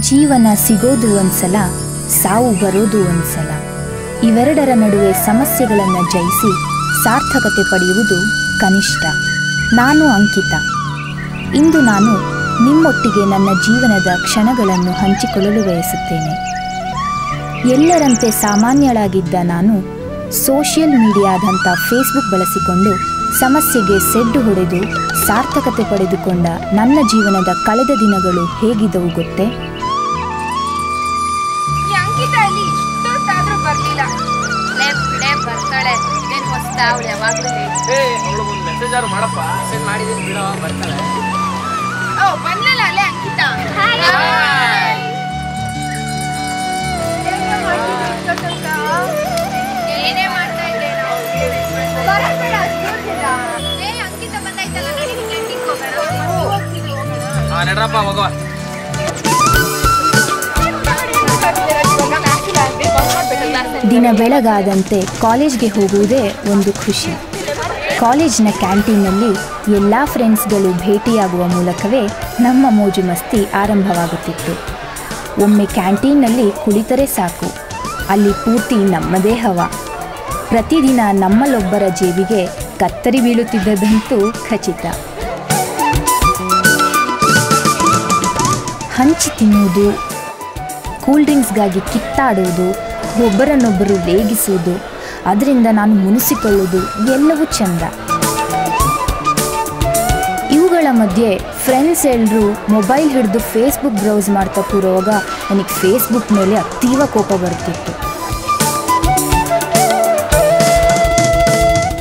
ಜೀವನ ಸಿಗೋದು ಒಂದ್ಸಲ, ಸಾವು ಬರೋದು ಒಂದ್ಸಲ. ಇವೆರಡರ ನಡುವೆ ಸಮಸ್ಯೆಗಳನ್ನು ಜಯಿಸಿ ಸಾರ್ಥಕತೆ ಪಡೆಯುವುದು ಕನಿಷ್ಠ. ನಾನು ಅಂಕಿತಾ. ಇಂದು ನಾನು ನಿಮ್ಮೊಟ್ಟಿಗೆ ನನ್ನ ಜೀವನದ ಕ್ಷಣಗಳನ್ನು ಹಂಚಿಕೊಳ್ಳಲು ಬಯಸುತ್ತೇನೆ. ಎಲ್ಲರಂತೆ ಸಾಮಾನ್ಯಳಾಗಿದ್ದ ನಾನು ಸೋಷಿಯಲ್ ಮೀಡಿಯಾದಂಥ ಫೇಸ್ಬುಕ್ ಬಳಸಿಕೊಂಡು ಸಮಸ್ಯೆಗೆ ಸೆಡ್ಡು ಹೊಡೆದು ಸಾರ್ಥಕತೆ ಪಡೆದುಕೊಂಡ ನನ್ನ ಜೀವನದ ಕಳೆದ ದಿನಗಳು ಹೇಗಿದ್ದವು ಗೊತ್ತೇ? ದಿನ ಬೆಳಗಾದಂತೆ ಕಾಲೇಜ್ಗೆ ಹೋಗುವುದೇ ಒಂದು ಖುಷಿ. ಕಾಲೇಜಿನ ಕ್ಯಾಂಟೀನ್ನಲ್ಲಿ ಎಲ್ಲ ಫ್ರೆಂಡ್ಸ್ಗಳು ಭೇಟಿಯಾಗುವ ಮೂಲಕವೇ ನಮ್ಮ ಮೋಜು ಮಸ್ತಿ ಆರಂಭವಾಗುತ್ತಿತ್ತು. ಒಮ್ಮೆ ಕ್ಯಾಂಟೀನ್ನಲ್ಲಿ ಕುಳಿತರೆ ಸಾಕು, ಅಲ್ಲಿ ಪೂರ್ತಿ ನಮ್ಮದೇ ಹವಾ. ಪ್ರತಿದಿನ ನಮ್ಮಲ್ಲೊಬ್ಬರ ಜೇಬಿಗೆ ಕತ್ತರಿ ಬೀಳುತ್ತಿದ್ದದಂತೂ ಖಚಿತ. ಹಂಚಿ ತಿನ್ನುವುದು, ಕೂಲ್ ಡ್ರಿಂಕ್ಸ್ಗಾಗಿ ಕಿತ್ತಾಡುವುದು, ಒಬ್ಬರನ್ನೊಬ್ಬರು ರೇಗಿಸುವುದು, ಅದರಿಂದ ನಾನು ಮುನಿಸಿಕೊಳ್ಳುವುದು ಎಲ್ಲವೂ ಚಂದ. ಇವುಗಳ ಮಧ್ಯೆ ಫ್ರೆಂಡ್ಸ್ ಎಲ್ಲರೂ ಮೊಬೈಲ್ ಹಿಡಿದು ಫೇಸ್ಬುಕ್ ಬ್ರೌಸ್ ಮಾಡ್ತಾ ಕೂರುವಾಗ ನನಗೆ ಫೇಸ್ಬುಕ್ ಮೇಲೆ ಅತೀವ ಕೋಪ ಬರ್ತಿತ್ತು.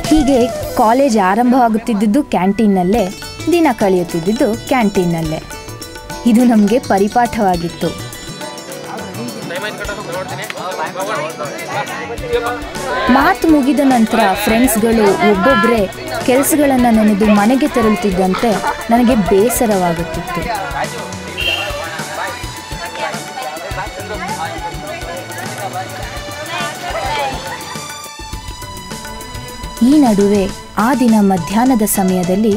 ಹೀಗೆ ಕಾಲೇಜ್ ಆರಂಭವಾಗುತ್ತಿದ್ದುದು ಕ್ಯಾಂಟೀನ್ನಲ್ಲೇ, ದಿನ ಕಳೆಯುತ್ತಿದ್ದುದು ಕ್ಯಾಂಟೀನ್ನಲ್ಲೇ. ಇದು ನಮಗೆ ಪರಿಪಾಠವಾಗಿತ್ತು. ಮಾತು ಮುಗಿದ ನಂತರ ಫ್ರೆಂಡ್ಸ್ಗಳು ಒಬ್ಬೊಬ್ಬರೇ ಕೆಲಸಗಳನ್ನು ನೆನೆದು ಮನೆಗೆ ತೆರಳುತ್ತಿದ್ದಂತೆ ನನಗೆ ಬೇಸರವಾಗುತ್ತಿತ್ತು. ಈ ನಡುವೆ ಆ ದಿನ ಮಧ್ಯಾಹ್ನದ ಸಮಯದಲ್ಲಿ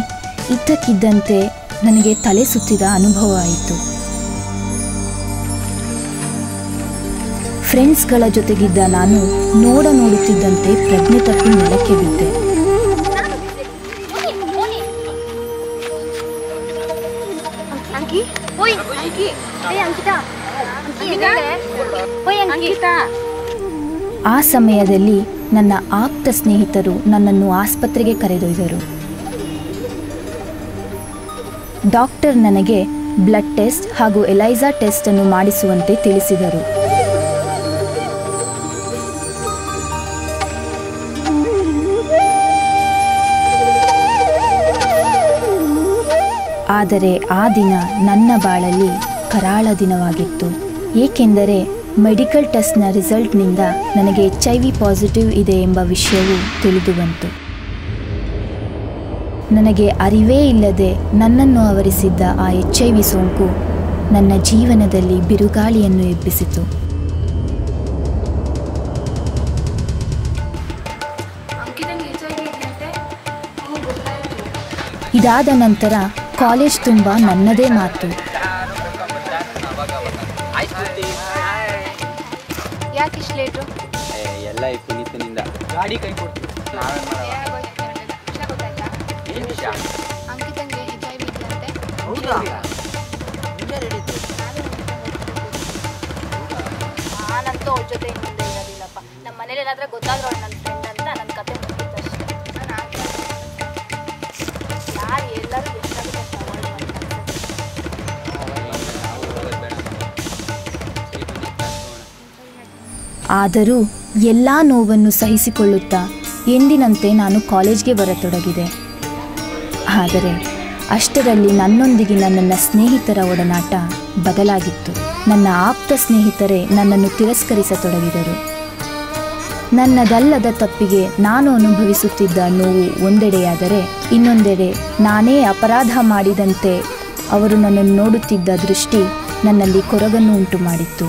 ಇದ್ದಕ್ಕಿದ್ದಂತೆ ನನಗೆ ತಲೆ ಸುತ್ತಿದ ಅನುಭವ ಆಯಿತು. ಫ್ರೆಂಡ್ಸ್ಗಳ ಜೊತೆಗಿದ್ದ ನಾನು ನೋಡುತ್ತಿದ್ದಂತೆ ಪ್ರಜ್ಞೆ ತಪ್ಪಿ ನೆಲಕ್ಕೆ ಬಿದ್ದೆ. ಆ ಸಮಯದಲ್ಲಿ ನನ್ನ ಆಪ್ತ ಸ್ನೇಹಿತರು ನನ್ನನ್ನು ಆಸ್ಪತ್ರೆಗೆ ಕರೆದೊಯ್ದರು. ಡಾಕ್ಟರ್ ನನಗೆ ಬ್ಲಡ್ ಟೆಸ್ಟ್ ಹಾಗೂ ಎಲೈಸಾ ಟೆಸ್ಟ್ ಅನ್ನು ಮಾಡಿಸುವಂತೆ ತಿಳಿಸಿದರು. ಆದರೆ ಆ ದಿನ ನನ್ನ ಬಾಳಲ್ಲಿ ಕರಾಳ ದಿನವಾಗಿತ್ತು. ಏಕೆಂದರೆ ಮೆಡಿಕಲ್ ಟೆಸ್ಟ್ನ ರಿಸಲ್ಟ್ನಿಂದ ನನಗೆ HIV ಪಾಸಿಟಿವ್ ಇದೆ ಎಂಬ ವಿಷಯವು ತಿಳಿದು ಬಂತು. ನನಗೆ ಅರಿವೇ ಇಲ್ಲದೆ ನನ್ನನ್ನು ಆವರಿಸಿದ್ದ ಆ HIV ಸೋಂಕು ನನ್ನ ಜೀವನದಲ್ಲಿ ಬಿರುಗಾಳಿಯನ್ನು ಎಬ್ಬಿಸಿತು. ಇದಾದ ನಂತರ ಕಾಲೇಜ್ ತುಂಬ ನನ್ನದೇ ಮಾತು. ನಾನಂತೂ ಅವ್ರ ಜೊತೆ ಮುಂದೆ ಇರೋದಿಲ್ಲಪ್ಪ. ನಮ್ಮ ಮನೇಲಿ ಏನಾದ್ರೆ ಗೊತ್ತಾದ್ರು ನನ್ನ ಫ್ರೆಂಡ್ ಅಂತ ನನ್ನ ಕತೆ ಮುಗಿದಷ್ಟೇ. ಯಾರು ಎಲ್ಲರೂ ಆದರೂ ಎಲ್ಲ ನೋವನ್ನು ಸಹಿಸಿಕೊಳ್ಳುತ್ತಾ ಎಂದಿನಂತೆ ನಾನು ಕಾಲೇಜ್ಗೆ ಬರತೊಡಗಿದೆ. ಆದರೆ ಅಷ್ಟರಲ್ಲಿ ನನ್ನೊಂದಿಗಿನ ನನ್ನ ಸ್ನೇಹಿತರ ಒಡನಾಟ ಬದಲಾಗಿತ್ತು. ನನ್ನ ಆಪ್ತ ಸ್ನೇಹಿತರೇ ನನ್ನನ್ನು ತಿರಸ್ಕರಿಸತೊಡಗಿದರು. ನನ್ನದಲ್ಲದ ತಪ್ಪಿಗೆ ನಾನು ಅನುಭವಿಸುತ್ತಿದ್ದ ನೋವು ಒಂದೆಡೆಯಾದರೆ, ಇನ್ನೊಂದೆಡೆ ನಾನೇ ಅಪರಾಧ ಮಾಡಿದಂತೆ ಅವರು ನನ್ನನ್ನು ನೋಡುತ್ತಿದ್ದ ದೃಷ್ಟಿ ನನ್ನಲ್ಲಿ ಕೊರಗನ್ನು ಉಂಟು ಮಾಡಿತ್ತು.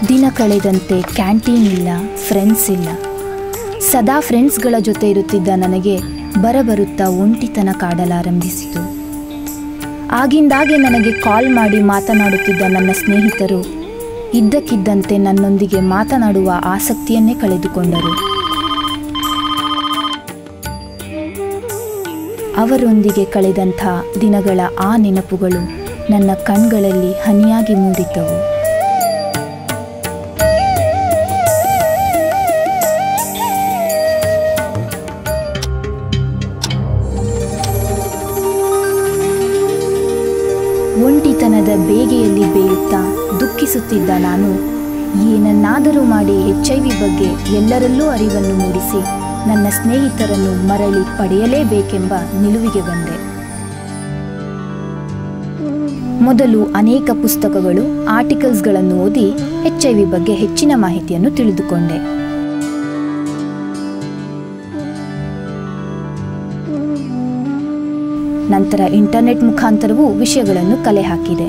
ದಿನ ಕಳೆದಂತೆ ಕ್ಯಾಂಟೀನ್ ಇಲ್ಲ, ಫ್ರೆಂಡ್ಸ್ ಇಲ್ಲ. ಸದಾ ಫ್ರೆಂಡ್ಸ್ಗಳ ಜೊತೆ ಇರುತ್ತಿದ್ದ ನನಗೆ ಬರಬರುತ್ತಾ ಒಂಟಿತನ ಕಾಡಲಾರಂಭಿಸಿತು. ಆಗಿಂದಾಗೆ ನನಗೆ ಕಾಲ್ ಮಾಡಿ ಮಾತನಾಡುತ್ತಿದ್ದ ನನ್ನ ಸ್ನೇಹಿತರು ಇದ್ದಕ್ಕಿದ್ದಂತೆ ನನ್ನೊಂದಿಗೆ ಮಾತನಾಡುವ ಆಸಕ್ತಿಯನ್ನೇ ಕಳೆದುಕೊಂಡರು. ಅವರೊಂದಿಗೆ ಕಳೆದಂಥ ದಿನಗಳ ಆ ನೆನಪುಗಳು ನನ್ನ ಕಣ್ಗಳಲ್ಲಿ ಹನಿಯಾಗಿ ಮೂಡಿದ್ದವು. ಒಂಟಿತನದ ಬೇಗೆಯಲ್ಲಿ ಬೇಯುತ್ತಾ ದುಃಖಿಸುತ್ತಿದ್ದ ನಾನು ಏನನ್ನಾದರೂ ಮಾಡಿ HIV ಬಗ್ಗೆ ಎಲ್ಲರಲ್ಲೂ ಅರಿವನ್ನು ಮೂಡಿಸಿ ನನ್ನ ಸ್ನೇಹಿತರನ್ನು ಮರಳಿ ಪಡೆಯಲೇಬೇಕೆಂಬ ನಿಲುವಿಗೆ ಬಂದೆ. ಮೊದಲು ಅನೇಕ ಪುಸ್ತಕಗಳು, ಆರ್ಟಿಕಲ್ಸ್ಗಳನ್ನು ಓದಿ HIV ಬಗ್ಗೆ ಹೆಚ್ಚಿನ ಮಾಹಿತಿಯನ್ನು ತಿಳಿದುಕೊಂಡೆ. ನಂತರ ಇಂಟರ್ನೆಟ್ ಮುಖಾಂತರವೂ ವಿಷಯಗಳನ್ನು ಕಲೆ ಹಾಕಿದೆ.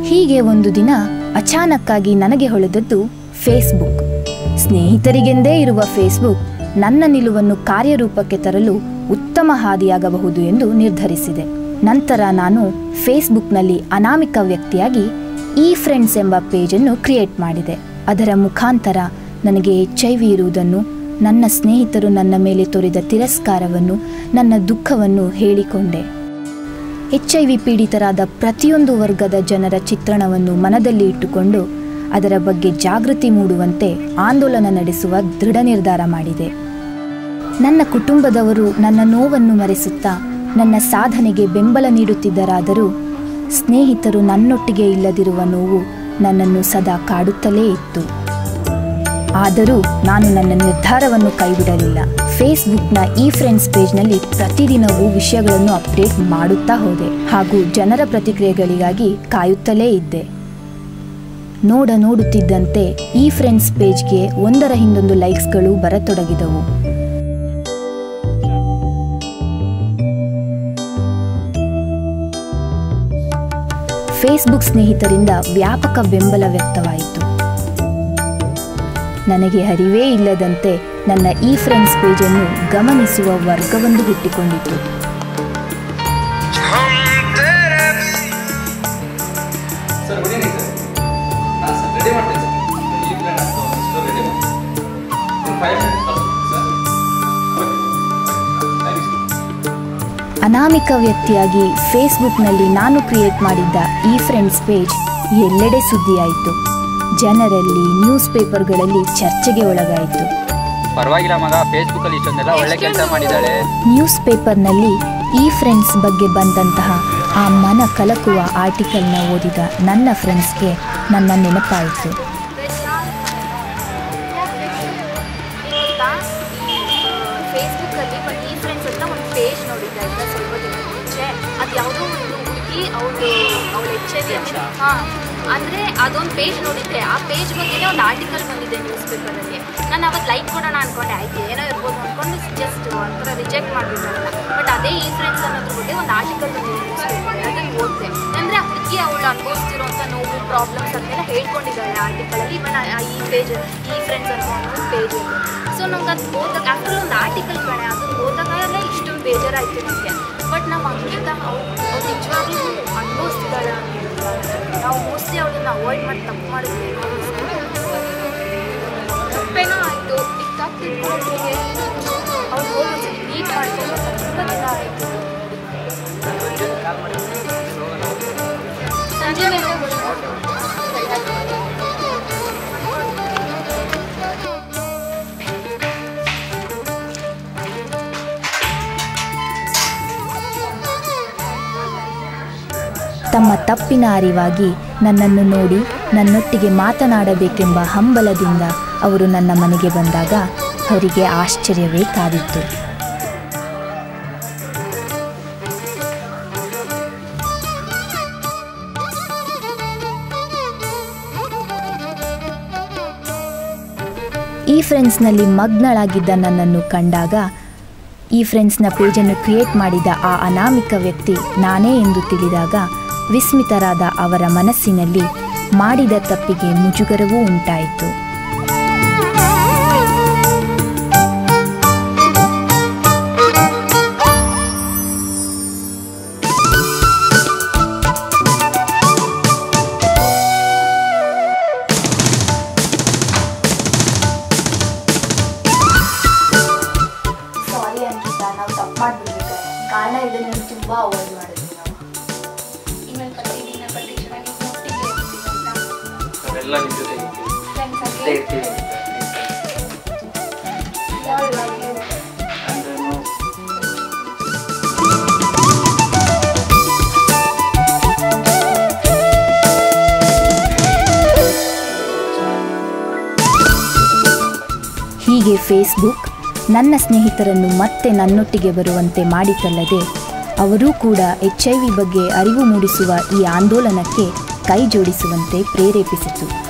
ಹೀಗೆ ಒಂದು ದಿನ ಅಚಾನಕ್ಕಾಗಿ ನನಗೆ ಹೊಳೆದದ್ದು ಫೇಸ್ಬುಕ್. ಸ್ನೇಹಿತರಿಗೆಂದೇ ಇರುವ ಫೇಸ್ಬುಕ್ ನನ್ನ ನಿಲುವನ್ನು ಕಾರ್ಯರೂಪಕ್ಕೆ ತರಲು ಉತ್ತಮ ಹಾದಿಯಾಗಬಹುದು ಎಂದು ನಿರ್ಧರಿಸಿದೆ. ನಂತರ ನಾನು ಫೇಸ್ಬುಕ್ನಲ್ಲಿ ಅನಾಮಿಕ ವ್ಯಕ್ತಿಯಾಗಿ ಈ ಫ್ರೆಂಡ್ಸ್ ಎಂಬ ಪೇಜನ್ನು ಕ್ರಿಯೇಟ್ ಮಾಡಿದೆ. ಅದರ ಮುಖಾಂತರ ನನಗೆ HIV ಇರುವುದನ್ನು, ನನ್ನ ಸ್ನೇಹಿತರು ನನ್ನ ಮೇಲೆ ತೋರಿದ ತಿರಸ್ಕಾರವನ್ನು, ನನ್ನ ದುಃಖವನ್ನು ಹೇಳಿಕೊಂಡೆ. HIV ಪೀಡಿತರಾದ ಪ್ರತಿಯೊಂದು ವರ್ಗದ ಜನರ ಚಿತ್ರಣವನ್ನು ಮನದಲ್ಲಿ ಇಟ್ಟುಕೊಂಡು ಅದರ ಬಗ್ಗೆ ಜಾಗೃತಿ ಮೂಡುವಂತೆ ಆಂದೋಲನ ನಡೆಸುವ ದೃಢ ನಿರ್ಧಾರ ಮಾಡಿದೆ. ನನ್ನ ಕುಟುಂಬದವರು ನನ್ನ ನೋವನ್ನು ಮರೆಸುತ್ತಾ ನನ್ನ ಸಾಧನೆಗೆ ಬೆಂಬಲ ನೀಡುತ್ತಿದ್ದರಾದರೂ ಸ್ನೇಹಿತರು ನನ್ನೊಟ್ಟಿಗೆ ಇಲ್ಲದಿರುವ ನೋವು ನನ್ನನ್ನು ಸದಾ ಕಾಡುತ್ತಲೇ ಇತ್ತು. ಆದರೂ ನಾನು ನನ್ನ ನಿರ್ಧಾರವನ್ನು ಕೈಬಿಡಲಿಲ್ಲ. ಫೇಸ್ಬುಕ್ನ ಈ ಫ್ರೆಂಡ್ಸ್ ಪೇಜ್ನಲ್ಲಿ ಪ್ರತಿದಿನವೂ ವಿಷಯಗಳನ್ನು ಅಪ್ಡೇಟ್ ಮಾಡುತ್ತಾ ಹೋದೆ ಹಾಗೂ ಜನರ ಪ್ರತಿಕ್ರಿಯೆಗಳಿಗಾಗಿ ಕಾಯುತ್ತಲೇ ಇದ್ದೆ. ನೋಡುತ್ತಿದ್ದಂತೆ ಈ ಫ್ರೆಂಡ್ಸ್ ಪೇಜ್ಗೆ ಒಂದರ ಹಿಂದೊಂದು ಲೈಕ್ಸ್ಗಳು ಬರತೊಡಗಿದವು. ಫೇಸ್ಬುಕ್ ಸ್ನೇಹಿತರಿಂದ ವ್ಯಾಪಕ ಬೆಂಬಲ ವ್ಯಕ್ತವಾಯಿತು. ನನಗೆ ಅರಿವೇ ಇಲ್ಲದಂತೆ ನನ್ನ ಈ ಫ್ರೆಂಡ್ಸ್ ಪೇಜನ್ನು ಗಮನಿಸುವ ವರ್ಗವೊಂದು ಹುಟ್ಟಿಕೊಂಡಿತು. ಅನಾಮಿಕ ವ್ಯಕ್ತಿಯಾಗಿ ಫೇಸ್ಬುಕ್ನಲ್ಲಿ ನಾನು ಕ್ರಿಯೇಟ್ ಮಾಡಿದ್ದ ಈ ಫ್ರೆಂಡ್ಸ್ ಪೇಜ್ ಎಲ್ಲೆಡೆ ಸುದ್ದಿಯಾಯಿತು. ಜನರಲ್ಲಿ, ನ್ಯೂಸ್ ಪೇಪರ್ಗಳಲ್ಲಿ ಚರ್ಚೆಗೆ ಒಳಗಾಯಿತು. ಪರವಾಗಿಲ್ಲ ಮಗ, ಫೇಸ್ಬುಕ್ ಅಲ್ಲಿ ಇಷ್ಟೊಂದೆಲ್ಲ ಒಳ್ಳೆ ಕೆಲಸ ಮಾಡಿದ್ದಾಳೆ. ನ್ಯೂಸ್ ಪೇಪರ್ನಲ್ಲಿ ಈ ಫ್ರೆಂಡ್ಸ್ ಬಗ್ಗೆ ಬಂದಂತಹ ಆ ಮನ ಕಲಕುವ ಆರ್ಟಿಕಲ್ನ ಓದಿದ ನನ್ನ ಫ್ರೆಂಡ್ಸ್ಗೆ ನನ್ನ ನೆನಪಾಯಿತು. ಫೇಸ್ಬುಕ್ಕಲ್ಲಿ ಈ ಫ್ರೆಂಡ್ಸ್ ಅಂತ ಒಂದು ಪೇಜ್ ನೋಡಿದ್ದೆ ಆಯ್ತಾ, ಸ್ವಲ್ಪ ದಿನ ಮುಂಚೆ. ಅದು ಯಾವುದೋ ಒಂದು ಹುಡುಗಿ ಅವಳು HIV ಅಂದರೆ ಅದೊಂದು ಪೇಜ್ ನೋಡಿದ್ದೆ. ಆ ಪೇಜ್ ಬಗ್ಗೆನೇ ಒಂದು ಆರ್ಟಿಕಲ್ ಬಂದಿದೆ ನ್ಯೂಸ್ ಪೇಪರಲ್ಲಿ. ನಾನು ಅವತ್ತು ಲೈಕ್ ಕೊಡೋಣ ಅಂದ್ಕೊಂಡೆ, ಆಯ್ತು ಏನೋ ಇರ್ಬೋದು ಅಂದ್ಕೊಂಡು ಜಸ್ಟ್ ಒಂಥರ ರಿಜೆಕ್ಟ್ ಮಾಡಿಬಿಟ್ಟಲ್ಲ. ಬಟ್ ಅದೇ ಈ ಫ್ರೆಂಡ್ಸ್ ಅನ್ನೋದ್ರ ಬಗ್ಗೆ ಒಂದು ಆರ್ಟಿಕಲ್ ಬಂದಿದೆ ನ್ಯೂಸ್ ಪೇಪರ್, ಅದನ್ನು ಓದಿದೆ. ಅಂದರೆ ಆ ಹುಡುಗಿ ಅವಳು ಅನುಭವಿಸ್ತಿರೋಂಥ ನೋವು, ಪ್ರಾಬ್ಲಮ್ಸ್ ಅದನ್ನೆಲ್ಲ ಹೇಳ್ಕೊಂಡಿದ್ದಾಳೆ ಆರ್ಟಿಕಲಲ್ಲಿ. ಇವನ್ ಈ ಪೇಜ್, ಈ ಫ್ರೆಂಡ್ಸ್ ಅನ್ನೋ ಒಂದು ಪೇಜ್. ಸೊ ನಮ್ಗೆ ಅದು ಓದಕ್ಕೆ ಆ್ಯಕ್ಚುಲಿ ಒಂದು ಆರ್ಟಿಕಲ್ ಕಣೆ, ಅದನ್ನು ಓದೋಕ್ಕಾಗಲ್ಲ, ಇಷ್ಟೊಂದು ಬೇಜಾರಾಯಿತು ನನಗೆ. ಬಟ್ ನಾವು ಅಂಕಿತ ಅವ್ರು ನಿಜವಾಗ್ಲೂ ಅನುಭವಿಸ್ತಿದ್ದಾಳೆ ಅಂತ ನಾವು ಮೋಸ್ಟ್ಲಿ ಅವಳನ್ನು ಅವಾಯ್ಡ್ ಮಾಡಿ ತಪ್ಪು ಮಾಡಿದ್ವಿ. ತಪ್ಪೇನೋ ಆಯಿತು, ಈಗ ತಪ್ಪು ತಿಳ್ಕೊಳ್ಳೋರಿಗೆ ಅವ್ರು ಹೋಗಿ ನೀಟ್ ಮಾಡ್ಕೊಂಡು ತುಂಬ ದಿನ ಆಯಿತು. ಸಂಜೆ ಮೇಲೆ ತಮ್ಮ ತಪ್ಪಿನ ಅರಿವಾಗಿ ನನ್ನನ್ನು ನೋಡಿ ನನ್ನೊಟ್ಟಿಗೆ ಮಾತನಾಡಬೇಕೆಂಬ ಹಂಬಲದಿಂದ ಅವರು ನನ್ನ ಮನೆಗೆ ಬಂದಾಗ ಅವರಿಗೆ ಆಶ್ಚರ್ಯವೇ ಕಾದಿತ್ತು. ಈ ಫ್ರೆಂಡ್ಸ್ನಲ್ಲಿ ಮಗ್ನಳಾಗಿದ್ದ ನನ್ನನ್ನು ಕಂಡಾಗ ಈ ಫ್ರೆಂಡ್ಸ್ನ ಪೇಜನ್ನು ಕ್ರಿಯೇಟ್ ಮಾಡಿದ ಆ ಅನಾಮಿಕ ವ್ಯಕ್ತಿ ನಾನೇ ಎಂದು ತಿಳಿದಾಗ ವಿಸ್ಮಿತರಾದ ಅವರ ಮನಸ್ಸಿನಲ್ಲಿ ಮಾಡಿದ ತಪ್ಪಿಗೆ ಮುಜುಗರವೂ ಉಂಟಾಯಿತು. ಇದ್ದೇ ಇರ್ತೀವಿ. ಹೀಗೆ ಫೇಸ್ಬುಕ್ ನನ್ನ ಸ್ನೇಹಿತರನ್ನು ಮತ್ತೆ ನನ್ನೊಟ್ಟಿಗೆ ಬರುವಂತೆ ಮಾಡಿತಲ್ಲದೆ ಅವರೂ ಕೂಡ HIV ಬಗ್ಗೆ ಅರಿವು ಮೂಡಿಸುವ ಈ ಆಂದೋಲನಕ್ಕೆ ಕೈ ಜೋಡಿಸುವಂತೆ ಪ್ರೇರೇಪಿಸಿತು.